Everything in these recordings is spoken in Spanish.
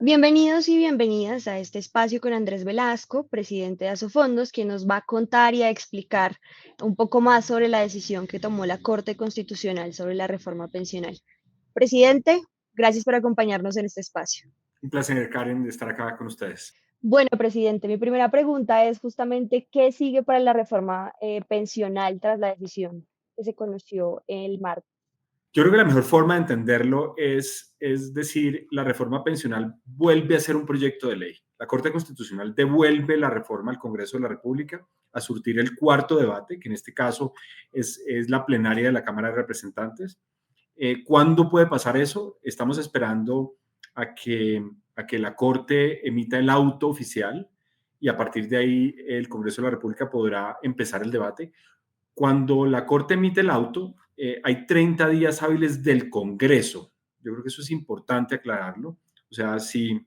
Bienvenidos y bienvenidas a este espacio con Andrés Velasco, presidente de Asofondos, quien nos va a contar y a explicar un poco más sobre la decisión que tomó la Corte Constitucional sobre la reforma pensional. Presidente, gracias por acompañarnos en este espacio. Un placer, Karen, de estar acá con ustedes. Bueno, presidente, mi primera pregunta es justamente qué sigue para la reforma pensional tras la decisión que se conoció el martes. Yo creo que la mejor forma de entenderlo es decir, la reforma pensional vuelve a ser un proyecto de ley. La Corte Constitucional devuelve la reforma al Congreso de la República a surtir el cuarto debate, que en este caso es la plenaria de la Cámara de Representantes. ¿Cuándo puede pasar eso? Estamos esperando a que la Corte emita el auto oficial y a partir de ahí el Congreso de la República podrá empezar el debate. Cuando la Corte emite el auto, hay 30 días hábiles del Congreso. Yo creo que eso es importante aclararlo. O sea, si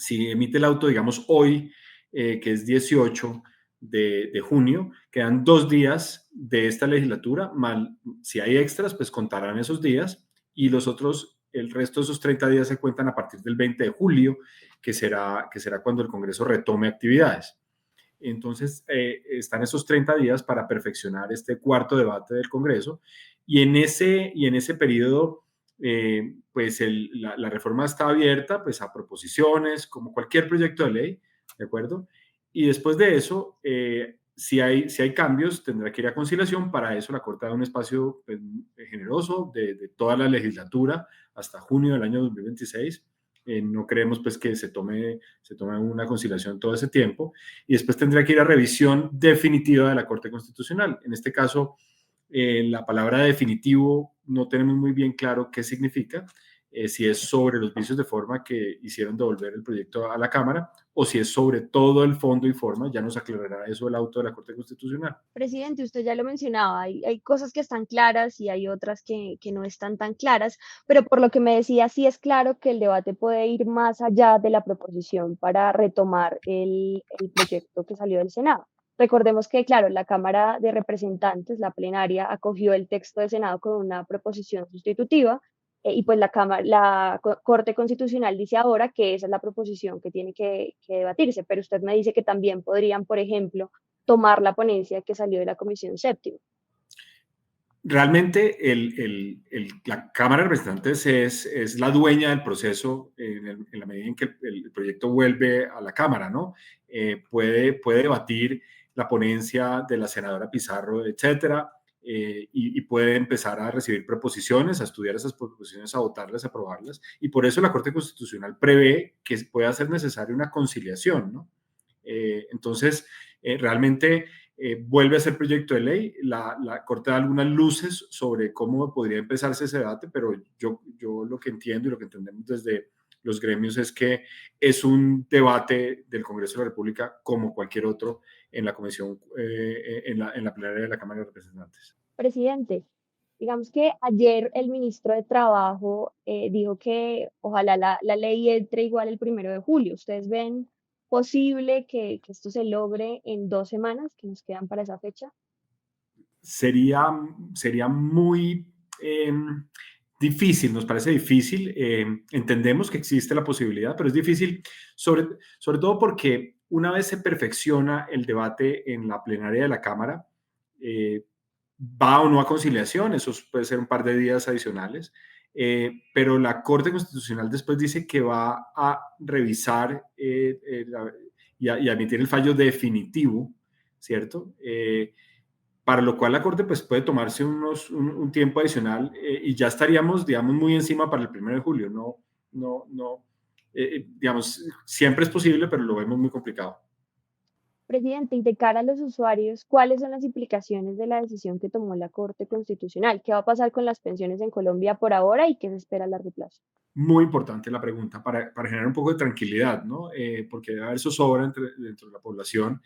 emite el auto, digamos, hoy, que es 18 de junio, quedan 2 días de esta legislatura, mal, si hay extras, pues contarán esos días y los otros, el resto de esos 30 días se cuentan a partir del 20 de julio, que será cuando el Congreso retome actividades. Entonces, están esos 30 días para perfeccionar este cuarto debate del Congreso y en ese periodo, pues la reforma está abierta pues, a proposiciones, como cualquier proyecto de ley, ¿de acuerdo? Y después de eso, si hay cambios, tendrá que ir a conciliación. Para eso la Corte da un espacio pues, generoso de toda la legislatura hasta junio del año 2026. No creemos pues que se tome una conciliación todo ese tiempo y después tendrá que ir a revisión definitiva de la Corte Constitucional. En este caso, la palabra definitivo no tenemos muy bien claro qué significa, si es sobre los vicios de forma que hicieron devolver el proyecto a la Cámara o si es sobre todo el fondo y forma. Ya nos aclarará eso el auto de la Corte Constitucional. Presidente, usted ya lo mencionaba, hay cosas que están claras y hay otras que no están tan claras, pero por lo que me decía, sí es claro que el debate puede ir más allá de la proposición para retomar el proyecto que salió del Senado. Recordemos que, claro, la Cámara de Representantes, la plenaria, acogió el texto del Senado con una proposición sustitutiva y pues la Corte Constitucional dice ahora que esa es la proposición que tiene que debatirse, pero usted me dice que también podrían, por ejemplo, tomar la ponencia que salió de la Comisión Séptima. Realmente la Cámara de Representantes es la dueña del proceso en la medida en que el proyecto vuelve a la Cámara, ¿no? Puede debatir la ponencia de la senadora Pizarro, etcétera, y puede empezar a recibir proposiciones, a estudiar esas proposiciones, a votarlas, a aprobarlas. Y por eso la Corte Constitucional prevé que pueda ser necesaria una conciliación, ¿no? Entonces, realmente vuelve a ser proyecto de ley. La Corte da algunas luces sobre cómo podría empezarse ese debate, pero yo lo que entiendo y lo que entendemos desde los gremios es que es un debate del Congreso de la República como cualquier otro en la comisión, en la plenaria de la Cámara de Representantes. Presidente, digamos que ayer el ministro de Trabajo dijo que ojalá la ley entre igual el 1 de julio. ¿Ustedes ven posible que esto se logre en 2 semanas que nos quedan para esa fecha? Sería muy eh, difícil, nos parece difícil. Entendemos que existe la posibilidad, pero es difícil, sobre todo porque una vez se perfecciona el debate en la plenaria de la Cámara, eh, va o no a conciliación, eso puede ser un par de días adicionales, pero la Corte Constitucional después dice que va a revisar y a emitir el fallo definitivo, ¿cierto? Para lo cual la Corte pues, puede tomarse un tiempo adicional y ya estaríamos, digamos, muy encima para el 1 de julio. No, digamos, siempre es posible, pero lo vemos muy complicado. Presidente, y de cara a los usuarios, ¿cuáles son las implicaciones de la decisión que tomó la Corte Constitucional? ¿Qué va a pasar con las pensiones en Colombia por ahora y qué se espera a largo plazo? Muy importante la pregunta para generar un poco de tranquilidad, ¿no? Porque debe haber zozobra dentro de la población.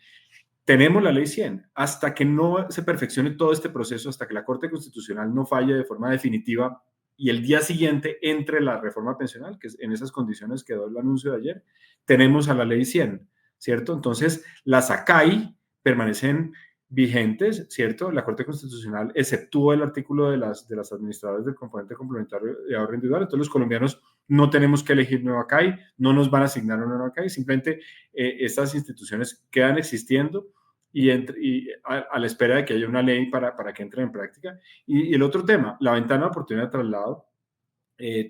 Tenemos la ley 100. Hasta que no se perfeccione todo este proceso, hasta que la Corte Constitucional no falle de forma definitiva y el día siguiente entre la reforma pensional, que en esas condiciones quedó el anuncio de ayer, tenemos a la ley 100, ¿cierto? Entonces, las ACAI permanecen vigentes, ¿cierto? La Corte Constitucional exceptúa el artículo de las administradoras del componente complementario de ahorro individual. Entonces, los colombianos no tenemos que elegir nueva CAI, no nos van a asignar una nueva CAI, simplemente estas instituciones quedan existiendo y a la espera de que haya una ley para que entren en práctica. Y el otro tema, la ventana de oportunidad de traslado,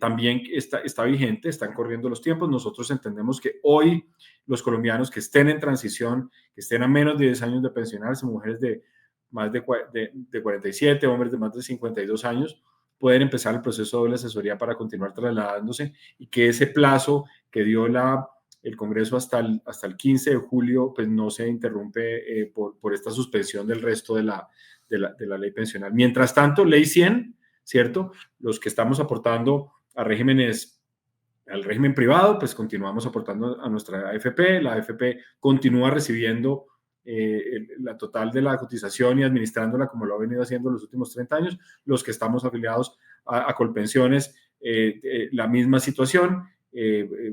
también está vigente, están corriendo los tiempos. Nosotros entendemos que hoy los colombianos que estén en transición, que estén a menos de 10 años de pensionarse, mujeres de más de 47, hombres de más de 52 años, pueden empezar el proceso de doble asesoría para continuar trasladándose y que ese plazo que dio el Congreso hasta el 15 de julio, pues no se interrumpe por esta suspensión del resto de la ley pensional. Mientras tanto, ley 100, ¿cierto? Los que estamos aportando a regímenes, al régimen privado, pues continuamos aportando a nuestra AFP. La AFP continúa recibiendo la total de la cotización y administrándola como lo ha venido haciendo los últimos 30 años. Los que estamos afiliados a Colpensiones, la misma situación.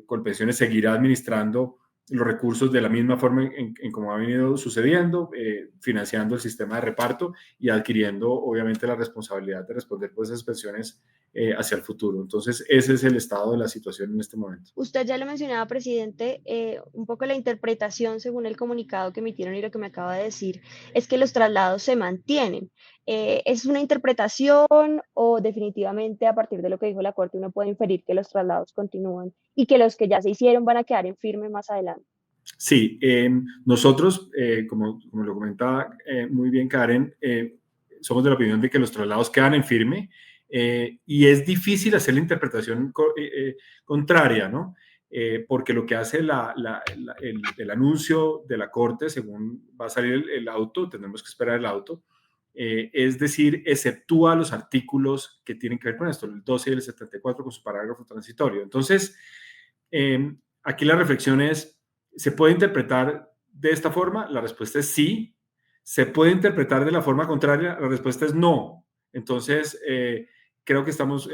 Colpensiones seguirá administrando los recursos de la misma forma en como ha venido sucediendo, financiando el sistema de reparto y adquiriendo obviamente la responsabilidad de responder por esas pensiones hacia el futuro. Entonces, ese es el estado de la situación en este momento. Usted ya lo mencionaba, presidente, un poco la interpretación según el comunicado que emitieron y lo que me acaba de decir es que los traslados se mantienen. ¿Es una interpretación o definitivamente a partir de lo que dijo la Corte uno puede inferir que los traslados continúan y que los que ya se hicieron van a quedar en firme más adelante? Sí, nosotros, como lo comentaba muy bien Karen, somos de la opinión de que los traslados quedan en firme y es difícil hacer la interpretación contraria, ¿no? Porque lo que hace el anuncio de la Corte, según va a salir el auto, tenemos que esperar el auto, es decir, exceptúa los artículos que tienen que ver con esto, el 12 y el 74 con su parágrafo transitorio. Entonces, aquí la reflexión es, ¿se puede interpretar de esta forma? La respuesta es sí. ¿Se puede interpretar de la forma contraria? La respuesta es no. Entonces, creo que estamos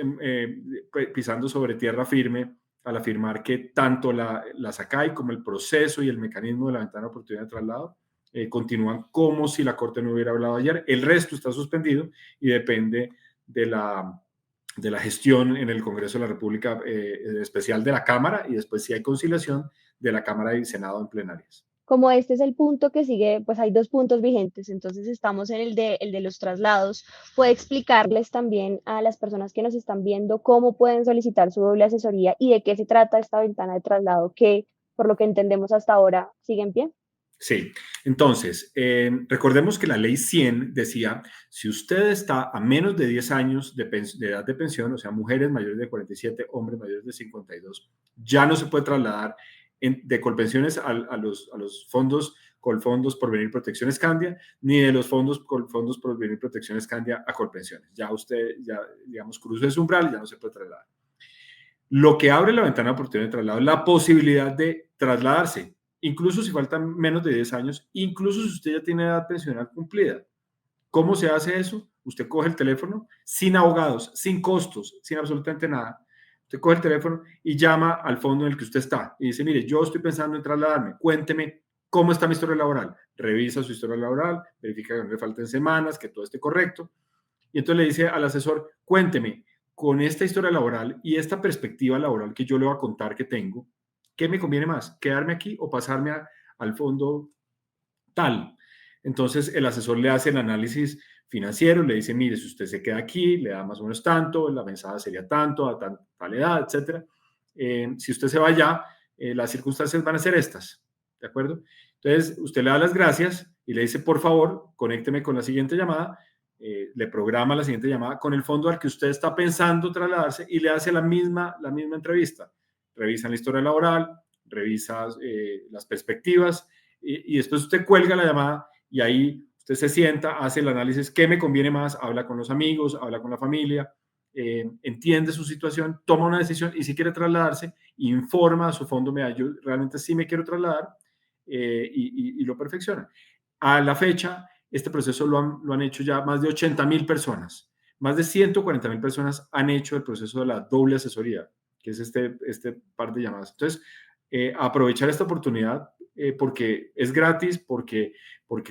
pisando sobre tierra firme al afirmar que tanto la SACAI como el proceso y el mecanismo de la ventana de oportunidad de traslado continúan como si la Corte no hubiera hablado ayer. El resto está suspendido y depende de la gestión en el Congreso de la República especial de la Cámara y después si hay conciliación de la Cámara y Senado en plenarias. Como este es el punto que sigue, pues hay dos puntos vigentes, entonces estamos en el de los traslados. ¿Puede explicarles también a las personas que nos están viendo cómo pueden solicitar su doble asesoría y de qué se trata esta ventana de traslado que, por lo que entendemos hasta ahora, sigue en pie? Sí, entonces, recordemos que la ley 100 decía, si usted está a menos de 10 años de edad de pensión, o sea, mujeres mayores de 47, hombres mayores de 52, ya no se puede trasladar de Colpensiones a los fondos Colfondos Porvenir Protección Escandia, ni de los fondos Colfondos Porvenir Protección Escandia a Colpensiones. Ya usted, ya, digamos, cruzó ese umbral, ya no se puede trasladar. Lo que abre la ventana de oportunidad de traslado es la posibilidad de trasladarse, incluso si faltan menos de 10 años, incluso si usted ya tiene edad pensional cumplida. ¿Cómo se hace eso? Usted coge el teléfono sin abogados, sin costos, sin absolutamente nada. Usted coge el teléfono y llama al fondo en el que usted está y dice, mire, yo estoy pensando en trasladarme, cuénteme cómo está mi historia laboral. Revisa su historia laboral, verifica que no le falten semanas, que todo esté correcto. Y entonces le dice al asesor, cuénteme, con esta historia laboral y esta perspectiva laboral que yo le voy a contar que tengo, ¿qué me conviene más? ¿Quedarme aquí o pasarme al fondo tal? Entonces el asesor le hace el análisis financiero, le dice, mire, si usted se queda aquí, le da más o menos tanto, la mesada sería tanto, a tal edad, etc. Si usted se va allá, las circunstancias van a ser estas, ¿de acuerdo? Entonces usted le da las gracias y le dice, por favor, conécteme con la siguiente llamada, le programa la siguiente llamada con el fondo al que usted está pensando trasladarse y le hace la misma entrevista. Revisan la historia laboral, revisa las perspectivas y después usted cuelga la llamada y ahí usted se sienta, hace el análisis, ¿qué me conviene más? Habla con los amigos, habla con la familia, entiende su situación, toma una decisión y si quiere trasladarse, informa a su fondo, mira, yo realmente sí me quiero trasladar y lo perfecciona. A la fecha, este proceso lo han hecho ya más de 80.000 personas. Más de 140.000 personas han hecho el proceso de la doble asesoría, que es este par de llamadas. Entonces, aprovechar esta oportunidad porque es gratis, porque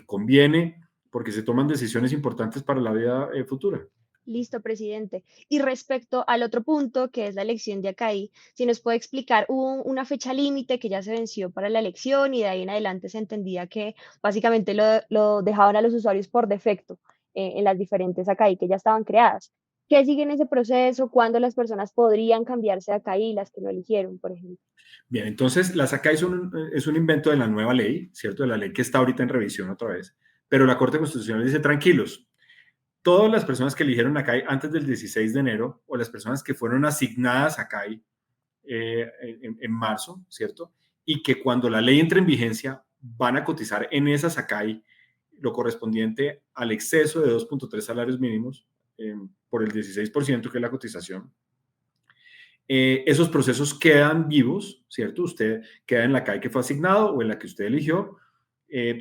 conviene, porque se toman decisiones importantes para la vida futura. Listo, presidente. Y respecto al otro punto, que es la elección de Acai, si nos puede explicar, hubo una fecha límite que ya se venció para la elección y de ahí en adelante se entendía que básicamente lo dejaban a los usuarios por defecto en las diferentes Acai que ya estaban creadas. ¿Qué sigue en ese proceso? ¿Cuándo las personas podrían cambiarse de Acai, las que no eligieron, por ejemplo? Bien, entonces la SACA es un invento de la nueva ley, ¿cierto? De la ley que está ahorita en revisión otra vez, pero la Corte Constitucional dice, tranquilos, todas las personas que eligieron a CAI antes del 16 de enero o las personas que fueron asignadas a CAI en marzo, ¿cierto? Y que cuando la ley entre en vigencia van a cotizar en esa SACAI lo correspondiente al exceso de 2.3 salarios mínimos por el 16% que es la cotización. Esos procesos quedan vivos, ¿cierto? Usted queda en la CAI que fue asignado o en la que usted eligió.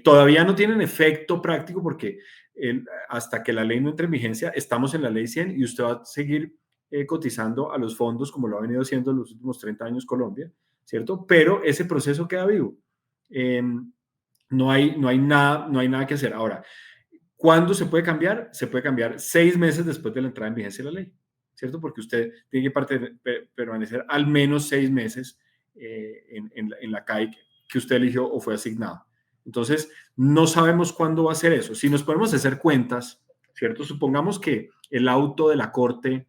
Todavía no tienen efecto práctico porque hasta que la ley no entre en vigencia, estamos en la ley 100 y usted va a seguir cotizando a los fondos como lo ha venido haciendo en los últimos 30 años Colombia, ¿cierto? Pero ese proceso queda vivo. No hay nada que hacer. Ahora, ¿cuándo se puede cambiar? Se puede cambiar 6 meses después de la entrada en vigencia de la ley, ¿cierto? Porque usted tiene que permanecer al menos 6 meses en la CAI que usted eligió o fue asignado. Entonces, no sabemos cuándo va a ser eso. Si nos podemos hacer cuentas, ¿cierto? Supongamos que el auto de la corte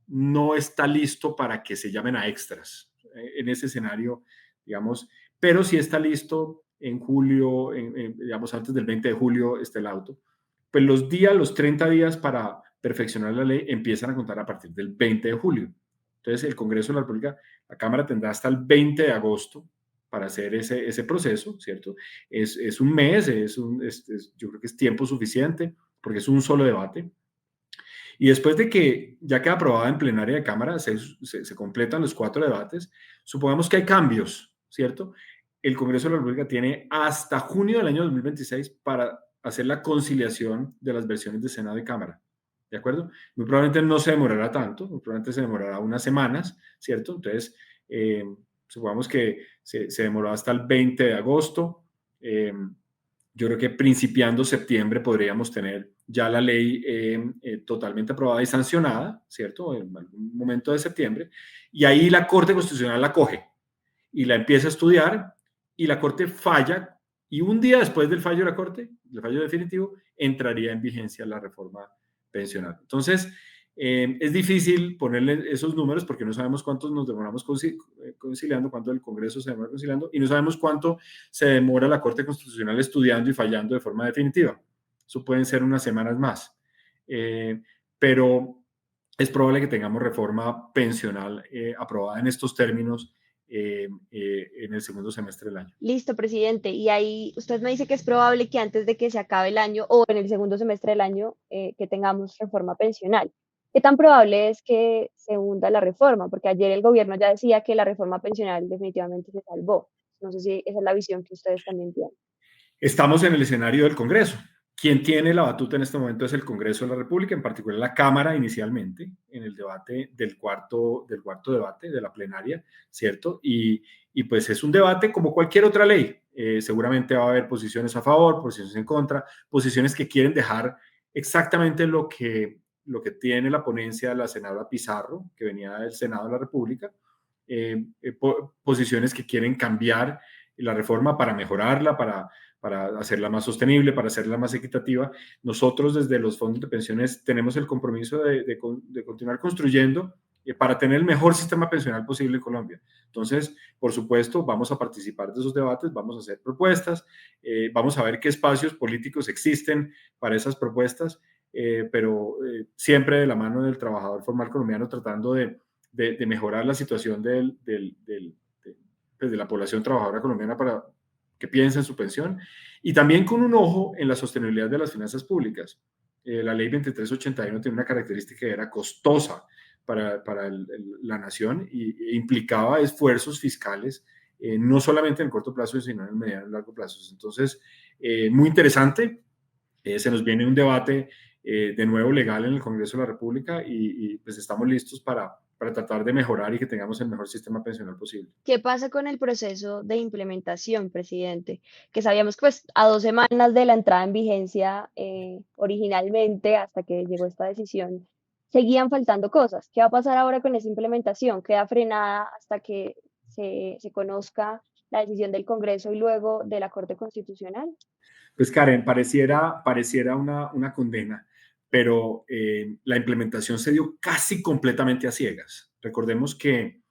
no está listo para que se llamen a extras. En ese escenario, digamos, pero si está listo en julio, digamos, antes del 20 de julio está el auto, pues los 30 días para perfeccionar la ley empiezan a contar a partir del 20 de julio. Entonces, el Congreso de la República, la Cámara tendrá hasta el 20 de agosto para hacer ese proceso, ¿cierto? Es un mes, yo creo que es tiempo suficiente, porque es un solo debate. Y después de que ya queda aprobada en plenaria de Cámara, se completan los 4 debates, supongamos que hay cambios, ¿cierto? El Congreso de la República tiene hasta junio del año 2026 para hacer la conciliación de las versiones de Senado y Cámara, ¿de acuerdo? Muy probablemente no se demorará tanto, muy probablemente se demorará unas semanas, ¿cierto? Entonces, supongamos que se demoró hasta el 20 de agosto. Yo creo que principiando septiembre podríamos tener ya la ley totalmente aprobada y sancionada, ¿cierto? En algún momento de septiembre. Y ahí la Corte Constitucional la coge y la empieza a estudiar y la Corte falla y un día después del fallo de la Corte, el fallo definitivo, entraría en vigencia la reforma pensional. Entonces, es difícil ponerle esos números porque no sabemos cuántos nos demoramos conciliando, cuánto el Congreso se demora conciliando y no sabemos cuánto se demora la Corte Constitucional estudiando y fallando de forma definitiva. Eso pueden ser unas semanas más. Pero es probable que tengamos reforma pensional aprobada en estos términos en el segundo semestre del año. Listo, presidente. Y ahí usted me dice que es probable que antes de que se acabe el año o en el segundo semestre del año que tengamos reforma pensional. ¿Qué tan probable es que se hunda la reforma? Porque ayer el gobierno ya decía que la reforma pensional definitivamente se salvó. No sé si esa es la visión que ustedes también tienen. Estamos en el escenario del Congreso. Quien tiene la batuta en este momento es el Congreso de la República, en particular la Cámara inicialmente, en el debate del cuarto debate de la plenaria, ¿cierto? Y pues es un debate como cualquier otra ley. Seguramente va a haber posiciones a favor, posiciones en contra, posiciones que quieren dejar exactamente lo que tiene la ponencia de la senadora Pizarro, que venía del Senado de la República, posiciones que quieren cambiar la reforma para mejorarla, para hacerla más sostenible, para hacerla más equitativa. Nosotros desde los fondos de pensiones tenemos el compromiso de continuar construyendo para tener el mejor sistema pensional posible en Colombia. Entonces, por supuesto, vamos a participar de esos debates, vamos a hacer propuestas, vamos a ver qué espacios políticos existen para esas propuestas, pero siempre de la mano del trabajador formal colombiano tratando de mejorar la situación de la población trabajadora colombiana para que piense en su pensión y también con un ojo en la sostenibilidad de las finanzas públicas. La ley 2381 tiene una característica que era costosa para la nación e implicaba esfuerzos fiscales, no solamente en el corto plazo, sino en el mediano y largo plazo. Entonces, muy interesante. Se nos viene un debate de nuevo legal en el Congreso de la República y pues estamos listos para tratar de mejorar y que tengamos el mejor sistema pensional posible. ¿Qué pasa con el proceso de implementación, presidente? Que sabíamos que pues a 2 semanas de la entrada en vigencia originalmente, hasta que llegó esta decisión seguían faltando cosas. ¿Qué va a pasar ahora con esa implementación? ¿Queda frenada hasta que se conozca la decisión del Congreso y luego de la Corte Constitucional? Pues Karen, pareciera una condena, pero la implementación se dio casi completamente a ciegas. Recordemos que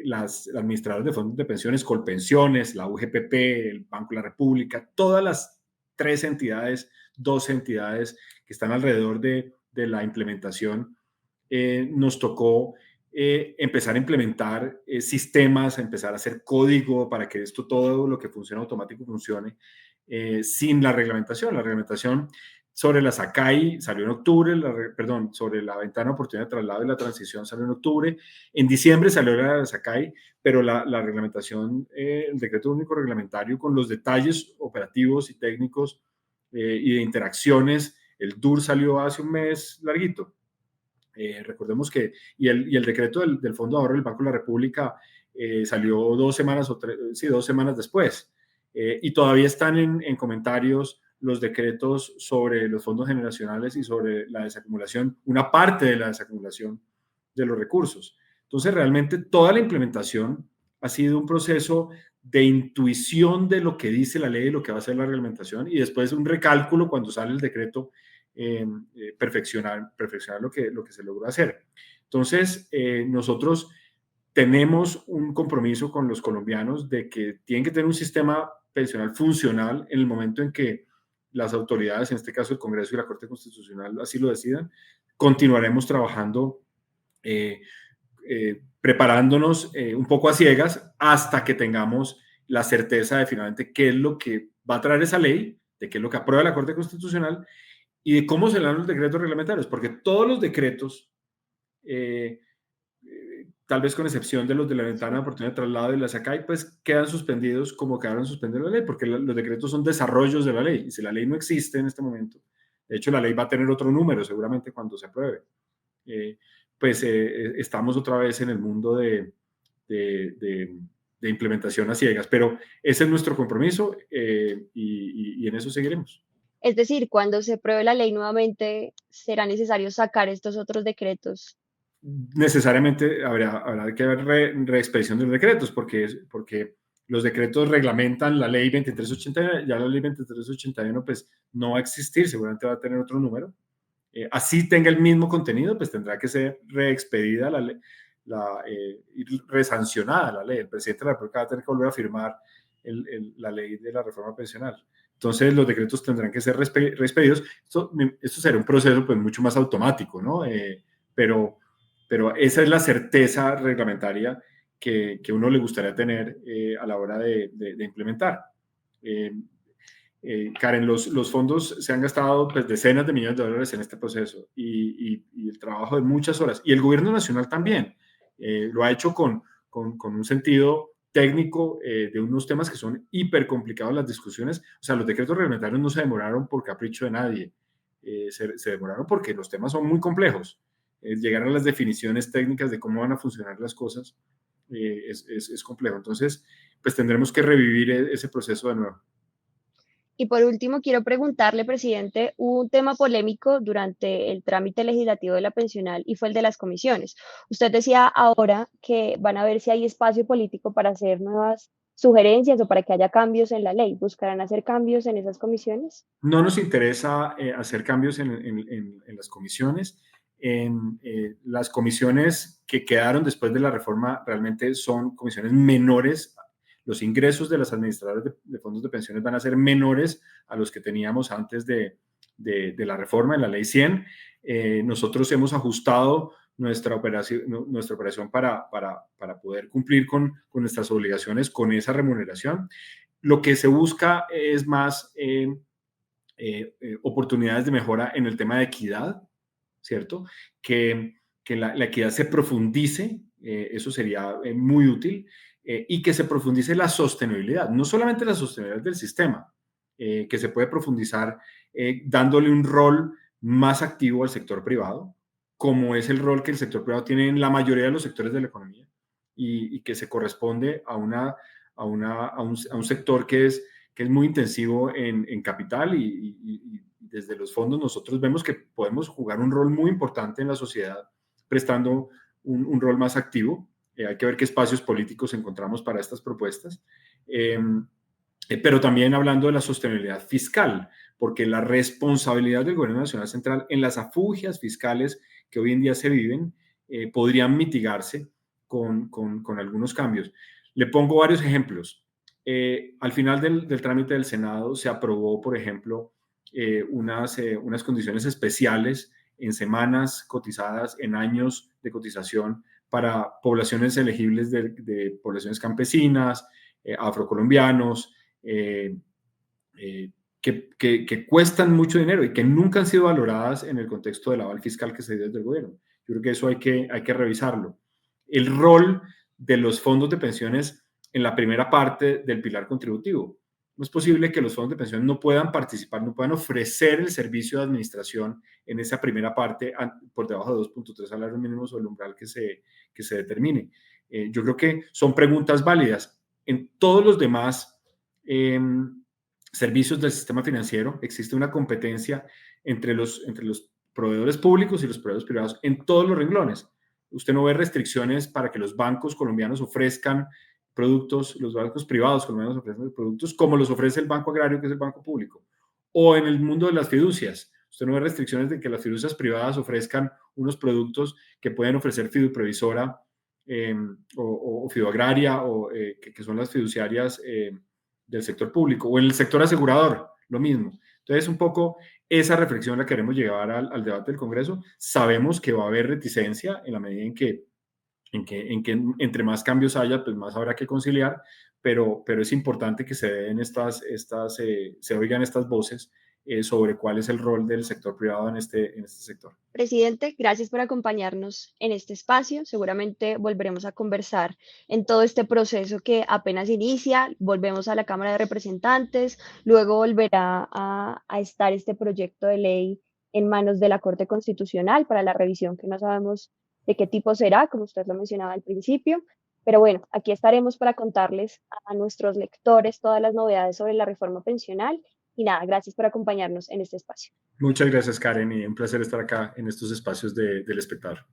las administradoras de fondos de pensiones, Colpensiones, la UGPP, el Banco de la República, todas las tres entidades, dos entidades que están alrededor de la implementación, nos tocó empezar a implementar sistemas, empezar a hacer código para que esto, todo lo que funciona automático funcione sin la reglamentación. La reglamentación sobre la SACAI salió en octubre, perdón, sobre la ventana de oportunidad de traslado y la transición salió en octubre. En diciembre salió la SACAI, pero la reglamentación, el decreto único reglamentario con los detalles operativos y técnicos y de interacciones, el DUR salió hace un mes larguito. Recordemos que, y el decreto del Fondo de Ahorro del Banco de la República salió 2 semanas o sí, 2 semanas después. Y todavía están en comentarios los decretos sobre los fondos generacionales y sobre la desacumulación, una parte de la desacumulación de los recursos. Entonces, realmente toda la implementación ha sido un proceso de intuición de lo que dice la ley y lo que va a ser la reglamentación, y después un recálculo cuando sale el decreto, perfeccionar lo que se logró hacer. Entonces, nosotros tenemos un compromiso con los colombianos de que tienen que tener un sistema pensional funcional en el momento en que las autoridades, en este caso el Congreso y la Corte Constitucional, así lo decidan. Continuaremos trabajando, preparándonos un poco a ciegas hasta que tengamos la certeza de finalmente qué es lo que va a traer esa ley, de qué es lo que aprueba la Corte Constitucional y de cómo se dan los decretos reglamentarios, porque todos los decretos, tal vez con excepción de los de la ventana de oportunidad de traslado y la SACAI, pues quedan suspendidos como quedaron suspendidos la ley, porque los decretos son desarrollos de la ley, y si la ley no existe en este momento, de hecho la ley va a tener otro número seguramente cuando se apruebe, eh, pues estamos otra vez en el mundo de, de, de implementación a ciegas, pero ese es nuestro compromiso y en eso seguiremos. Es decir, cuando se apruebe la ley nuevamente, será necesario sacar estos otros decretos. Necesariamente habrá que haber reexpedición de los decretos, porque los decretos reglamentan la ley 2381, ya la ley 2381 pues no va a existir, seguramente va a tener otro número. Así tenga el mismo contenido, pues tendrá que ser reexpedida y resancionada la ley. El presidente de la República va a tener que volver a firmar la ley de la reforma pensional. Entonces los decretos tendrán que ser reexpedidos. Esto será un proceso pues mucho más automático, ¿no? Pero pero esa es la certeza reglamentaria que uno le gustaría tener a la hora de implementar. Eh, Karen, los fondos se han gastado pues, decenas de millones de dólares en este proceso y el trabajo de muchas horas. Y el gobierno nacional también lo ha hecho con un sentido técnico de unos temas que son hiper complicados las discusiones. O sea, los decretos reglamentarios no se demoraron por capricho de nadie, se demoraron porque los temas son muy complejos. Llegar a las definiciones técnicas de cómo van a funcionar las cosas es complejo. Entonces, pues tendremos que revivir ese proceso de nuevo. Y por último, quiero preguntarle, presidente, hubo un tema polémico durante el trámite legislativo de la pensional y fue el de las comisiones. Usted decía ahora que van a ver si hay espacio político para hacer nuevas sugerencias o para que haya cambios en la ley. ¿Buscarán hacer cambios en esas comisiones? No nos interesa hacer cambios en las comisiones. Las comisiones que quedaron después de la reforma realmente son comisiones menores. Los ingresos de las administradoras de fondos de pensiones van a ser menores a los que teníamos antes de la reforma, en la ley 100. Nosotros hemos ajustado nuestra operación para poder cumplir con nuestras obligaciones con esa remuneración. Lo que se busca es más oportunidades de mejora en el tema de equidad, ¿cierto? Que la equidad se profundice, eso sería muy útil, y que se profundice la sostenibilidad, no solamente la sostenibilidad del sistema, que se puede profundizar dándole un rol más activo al sector privado, como es el rol que el sector privado tiene en la mayoría de los sectores de la economía, y que se corresponde a un sector que es muy intensivo en capital y desde los fondos nosotros vemos que podemos jugar un rol muy importante en la sociedad, prestando un rol más activo. Hay que ver qué espacios políticos encontramos para estas propuestas. Pero también hablando de la sostenibilidad fiscal, porque la responsabilidad del Gobierno Nacional Central en las afugias fiscales que hoy en día se viven podrían mitigarse con algunos cambios. Le pongo varios ejemplos. Al final del trámite del Senado se aprobó, por ejemplo, unas condiciones especiales en semanas cotizadas, en años de cotización para poblaciones elegibles de poblaciones campesinas, afrocolombianos, eh, que cuestan mucho dinero y que nunca han sido valoradas en el contexto del aval fiscal que se dio desde el gobierno. Yo creo que eso hay que revisarlo. El rol de los fondos de pensiones en la primera parte del pilar contributivo. No es posible que los fondos de pensión no puedan participar, no puedan ofrecer el servicio de administración en esa primera parte por debajo de 2.3 salarios mínimos o el umbral que se determine. Yo creo que son preguntas válidas. En todos los demás servicios del sistema financiero existe una competencia entre los proveedores públicos y los proveedores privados en todos los renglones. Usted no ve restricciones para que los bancos colombianos ofrezcan productos, los bancos privados colombianos ofrecen productos como los ofrece el Banco Agrario, que es el banco público. O en el mundo de las fiducias, usted no ve restricciones de que las fiducias privadas ofrezcan unos productos que pueden ofrecer fiduprevisora o fiduagraria, o que son las fiduciarias del sector público, o en el sector asegurador, lo mismo. Entonces, un poco esa reflexión la queremos llevar al debate del Congreso. Sabemos que va a haber reticencia en la medida en que entre más cambios haya, pues más habrá que conciliar, pero es importante que se den se oigan estas voces sobre cuál es el rol del sector privado en este sector. Presidente, gracias por acompañarnos en este espacio. Seguramente volveremos a conversar en todo este proceso que apenas inicia. Volvemos a la Cámara de Representantes, luego volverá a estar este proyecto de ley en manos de la Corte Constitucional para la revisión, que no sabemos de qué tipo será, como usted lo mencionaba al principio. Pero bueno, aquí estaremos para contarles a nuestros lectores todas las novedades sobre la reforma pensional. Y nada, gracias por acompañarnos en este espacio. Muchas gracias, Karen, y un placer estar acá en estos espacios del espectador.